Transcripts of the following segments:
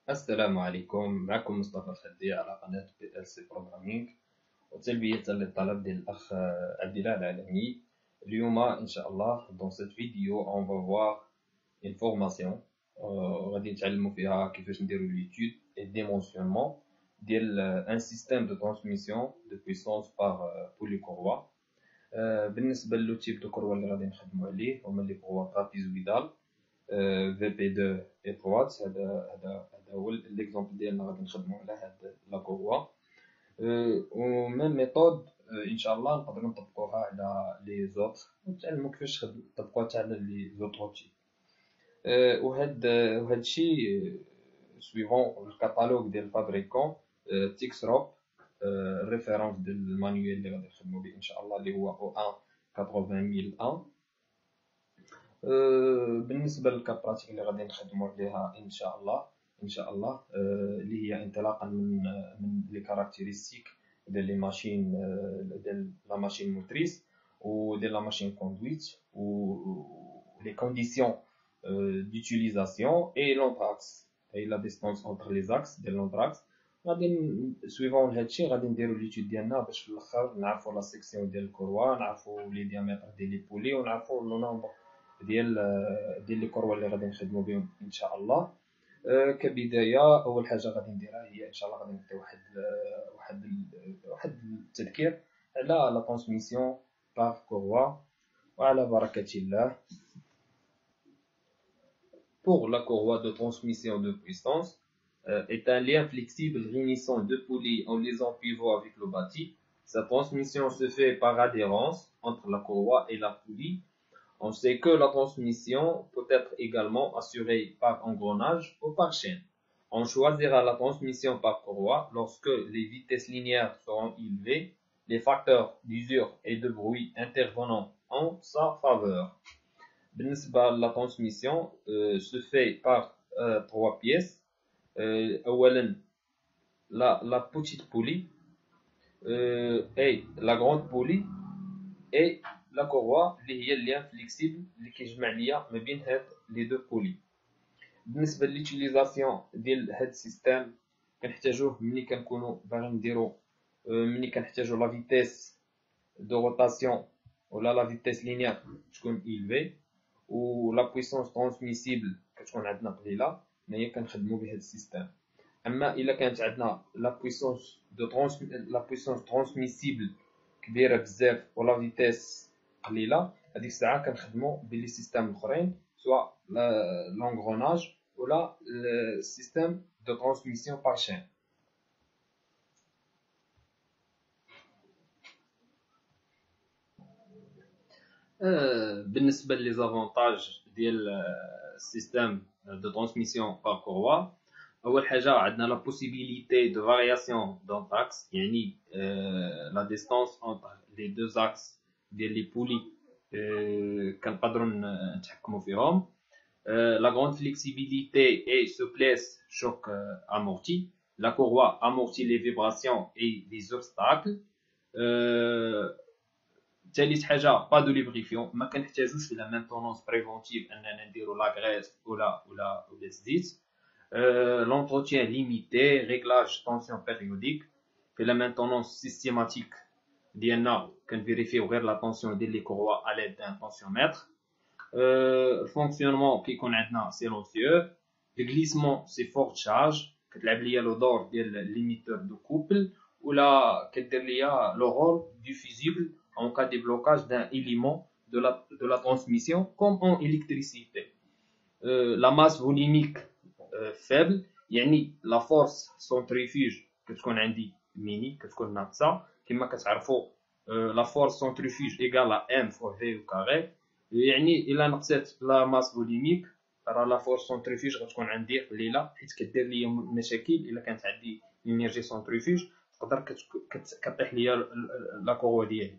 السلام عليكم. معكم مصطفى الخدي على قناة PLC Programming وتلبية للطلب ديال الأخ عبد الله العالمي. اليوم إن شاء الله dans cette vidéo on va voir une formation غادي نتعلموا فيها كيفاش نديروا l'étude et démentionnement ديال un système de transmission de puissance par poulie courroie. بالنسبة للتيب دو كروة اللي غادي نخدموا عليه هما لي كروة ترابيزويدال VP2 étroite. هذا هو ليكزامبل ديالنا غادي نخدموا على هاد لا كوروا و ميم ميثود ان شاء الله نقدروا نطبقوها على لي زوت ونتعلموا كيفاش نطبقوها حتى على لي زوت تيب. وهاد الشيء سويفون الكاتالوج ديال الفابريكون تيكسروب الريفيرونس ديال المانيوال اللي غادي نخدموا به ان شاء الله اللي هو O1 80001. بالنسبه للكابراتيك اللي غادي نخدموا عليها ان شاء الله اللي هي انطلاقا من لي كاركتيرستيك ديال لي ماشين ديال لا ماشين موتريس وديال لا ماشين كوندويت و لي كونديسيون d'utilisation et l'anthrax et la distance entre les axes ديال l'anthrax. غادي سويفون هادشي غادي نديرو ليتود ديالنا باش في الاخر نعرفوا لا سيكسيون ديال الكروا، نعرفوا لي ديامتر ديال لي بولي، ونعرفوا لو نومبر ديال لي كروا اللي غادي نخدموا بهم ان شاء الله. كبدايه اول حاجه غادي نديرها هي ان شاء الله غادي نعطي واحد التذكير على لا ترانسميسيون بار كروا وعلى بركه الله. Pour la courroie de transmission de puissance est un lien flexible réunissant deux poulies en liaison pivot avec le bâti. Sa transmission se fait par adhérence entre la courroie et la poulie. On sait que la transmission peut être également assurée par engrenage ou par chaîne. On choisira la transmission par courroie lorsque les vitesses linéaires seront élevées, les facteurs d'usure et de bruit intervenant en sa faveur. La transmission se fait par trois pièces. La petite poulie et la grande poulie et la courroie اللي هي اللين فليكسيبل اللي كيجمع ليا ما بين هاد لي دو بولي. بالنسبه لليوتيليزاسيون ديال هاد السيستم كنحتاجوه ملي كنكونوا باغيين نديرو ملي كنحتاجو لا فيتيس دو روتاسيون ولا لا فيتيس لينيير تكون إلفي و لا بويسونس ترانسميسيبل كتكون عندنا قليله، هنايا كنخدموا بهاد السيستم. اما الا كانت عندنا لا بويسونس ترانسميسيبل كبيره بزاف ولا فيتيس قليله، هذيك الساعه كنخدموا بلي سيستم اخرين سواء لونغروناج ولا السيستم دو ترانسميسيون بار شين. بالنسبه لي زافونتاج ديال السيستم دو ترانسميسيون بار كوروا، اول حاجه عندنا لا بوسيبيليتي دو فارياسيون دون اكس، يعني لا ديستانس انتر لي دو اكس ديال لي بولي كنقدروا نتحكموا فيهم. La grande flexibilité et souplesse choc amorti. La courroie amortit les vibrations et les obstacles. ثالث حاجه با دو ليبريفيون، ما كنحتاجوش لا مينتونونس بريفونتيف اننا نديرو لا غريس ولا الزيت. L'entretien limité, réglage tension périodique. في la maintenance systématique ديالنا كنفيريفيو غير لا طونسيون ديال لي كوروا على يد ان طونسيومتر. الفونكسيونمون كيكون عندنا سيلونسيو. الغليسمون سي فورت شارج، كتلعب ليا لو دور ديال ليميتور دو كوبل ولا كدير ليا لو رول دو فيزيبل en cas de blocage d'un élément de la transmission comme en électricité. La masse volumique faible، يعني la force centrifuge كتكون عندي ميني كتكون ناقصه. كما كتعرفوا la force centrifuge égale à m fois v au carré، يعني الا نقصت لا ماس فوليميك راه لا فورس سنتريفيج غتكون عندي قليله، حيت كدير ليا مشاكل. الا كانت عندي انرجي سنتريفيج تقدر كطيح ليا لا كوروا ديالي.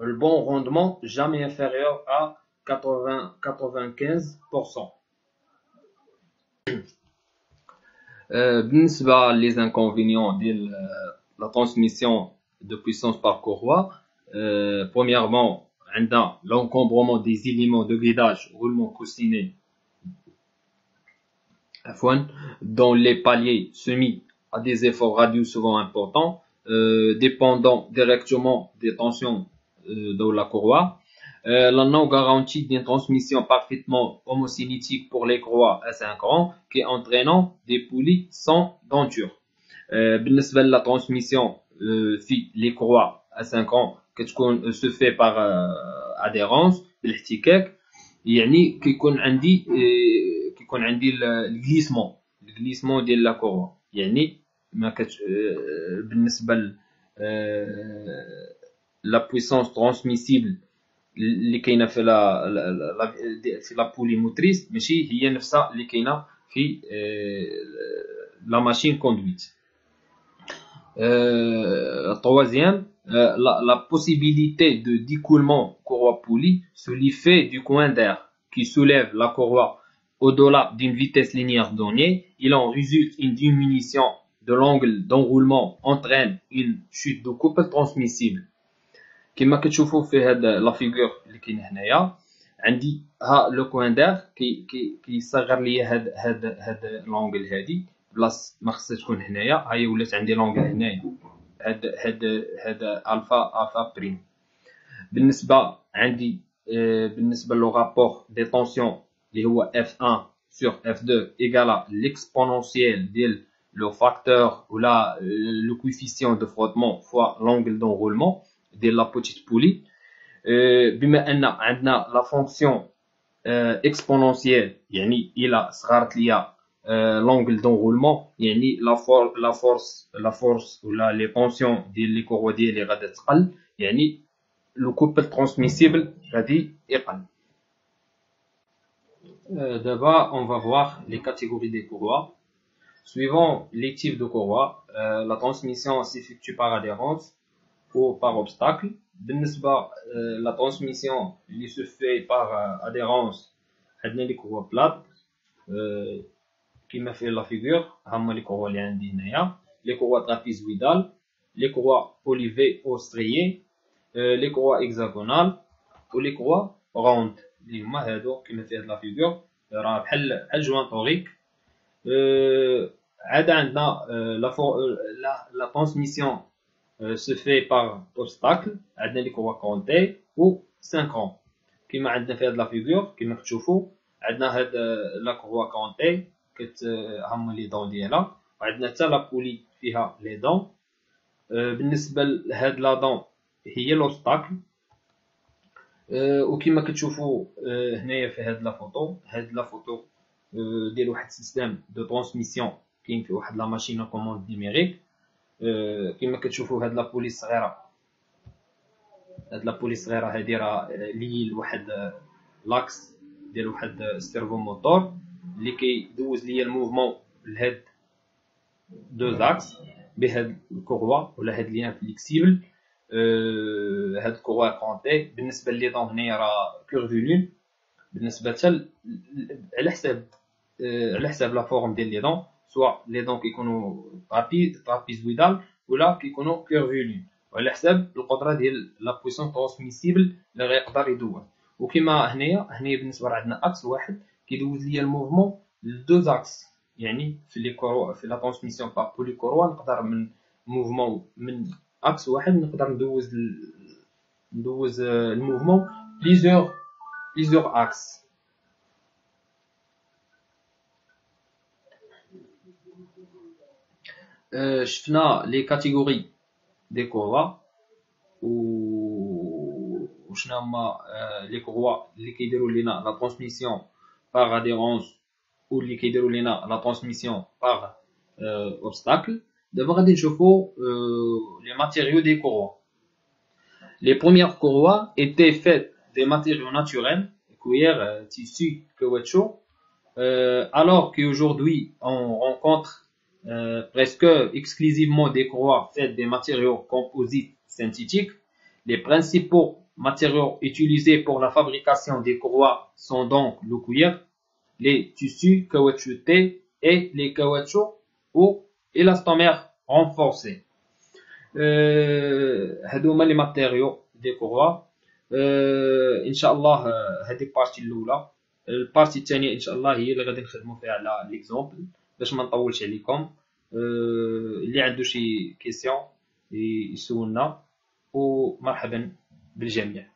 Le bon rendement jamais inférieur à 95%. بالنسبة les inconvénients de la transmission de puissance par courroie، premièrement عندنا l'encombrement des éléments de guidage roulement coussiné dont les paliers soumis à des efforts radiaux souvent importants, dépendant directement des tensions de la courroie. La non-garantie d'une transmission parfaitement homocinétique pour les courroies à 5 rangs, qui entraînant des poulies sans denture. بالنسبة للا transmission في les courroies à 5 rangs كتكون se fait par adhérence بالاحتكاك. يعني كيكون عندي الغليسمون ديال لا كوروا. يعني ما بالنسبه لا بويسونس ترانسميسيبل اللي كاينه في لا بولي موتريس ماشي هي نفسها اللي كاينه في لا ماشين كوندويت. Troisième, la possibilité de d'écoulement courroie-poulie sous l'effet du coin d'air qui soulève la courroie au-delà d'une vitesse linéaire donnée. Il en résulte une diminution de l'angle d'enroulement entraîne une chute de couple transmissible. كما كتشوفوا في هاد لا فيغور اللي كاين هنايا عندي ها لو كوان دير كيصغر لي هاد لونغل هادي بلاص ما خصها تكون هنايا. ها هي ولات عندي لونغل هنايا هاد الفا بريم. بالنسبه عندي بالنسبه لو رابور دي طونسيون اللي هو F1 sur F2 égale l'exponentielle ديال لو فاكتور ولا لو كويفيسيون دو فروتمون fois l'angle d'enroulement ديال لا بوتيت بولي. بما ان عندنا لا فونكسيون اكسبونونسيال يعني الى صغرت ليا لونغل دونغولمون يعني لا فورس ولا لي طونسيون ديال لي كوروا ديالي غادا تقل يعني لو كوبل ترانسميسيبل غادي يقل. D'abord, on va voir les catégories des courroies. Suivant les types de courroies, la transmission s'effectue par adhérence ou par obstacle. بالنسبة la transmission اللي se fait par adhérence عندنا لي كوروا بلات كيما في لا فيغور. هما لي كوروا اللي عندي هنايا لي كوروا ترابيزويدال لي كوروا بوليفي او ستريي لي كوروا اكزاغونال ولي كوروا روند اللي هما هادو كيما في هاد لا فيغور راه بحال جوانطوريك. عاد عندنا لا ترانسميسيون se fait par obstacle. عندنا لي كوروا كونتي و 5 رون كيما عندنا في هاد لا فيغور كيما كتشوفوا. عندنا هاد لا كوروا كونتي هما لي دون ديالها وعندنا حتى لا بولي فيها لي دون. بالنسبه لهاد لا دون هي لوبستاكل. وكيما كتشوفوا هنايا في هاد لا فوتو. هاد لا فوتو ديال واحد السيستم دو ترانسميسيون كاين في واحد لا ماشين كوموند نيميريك. كما كتشوفوا هاد لابولي الصغيره هادي راه لي لواحد لاكس ديال واحد السيرفو موتور اللي كيدوز ليا الموفمون لهاد دو زاكس بهاد الكوروا ولا هاد ليان فليكسيبل. هاد الكوروا كونتي بالنسبه لي دون هنايا راه كورفولين بالنسبه حتى على حساب لا فورم ديال لي دون سواء لي دون كيكونوا ترابيزويدال ولا كيكونوا كيرفولين وعلى حساب القدره ديال لا بويسون ترانسميسيبل اللي غيقدر يدوز. وكما هنايا بالنسبه راه عندنا اكس واحد كيدوز ليا الموفمون لدو زاكس. يعني في لي كوروا في لا ترانسميسيون بار بولي كوروا نقدر من موفمون من اكس واحد نقدر ندوز الموفمون بليزيور اكس. شفنا لي كاتيجوري دي كوروا وشنا هما لي كوروا اللي كيديروا لينا لا ترانسميسيون باغ اديرونس واللي كيديروا لينا لا ترانسميسيون باغ اوبستاكل. دابا غادي نشوفوا les matériaux des courroies. Les premières courroies étaient faites des matériaux naturels, cuir, tissu, caoutchouc, alors qu'aujourd'hui on rencontre presque exclusivement des courroies faites des matériaux composites synthétiques. Les principaux matériaux utilisés pour la fabrication des courroies sont donc le cuir, les tissus caoutchoutés et les caoutchoucs ou élastomères renforcés. هادو هما لي ماتيريو دي كوروا. ان شاء الله هذه بارتي الاولى البارتي الثانيه ان شاء الله هي اللي غادي نخدموا فيها على ليكزومبل باش ما نطولش عليكم. اللي عنده شي كيسيون يسولنا، ومرحبا بالجميع.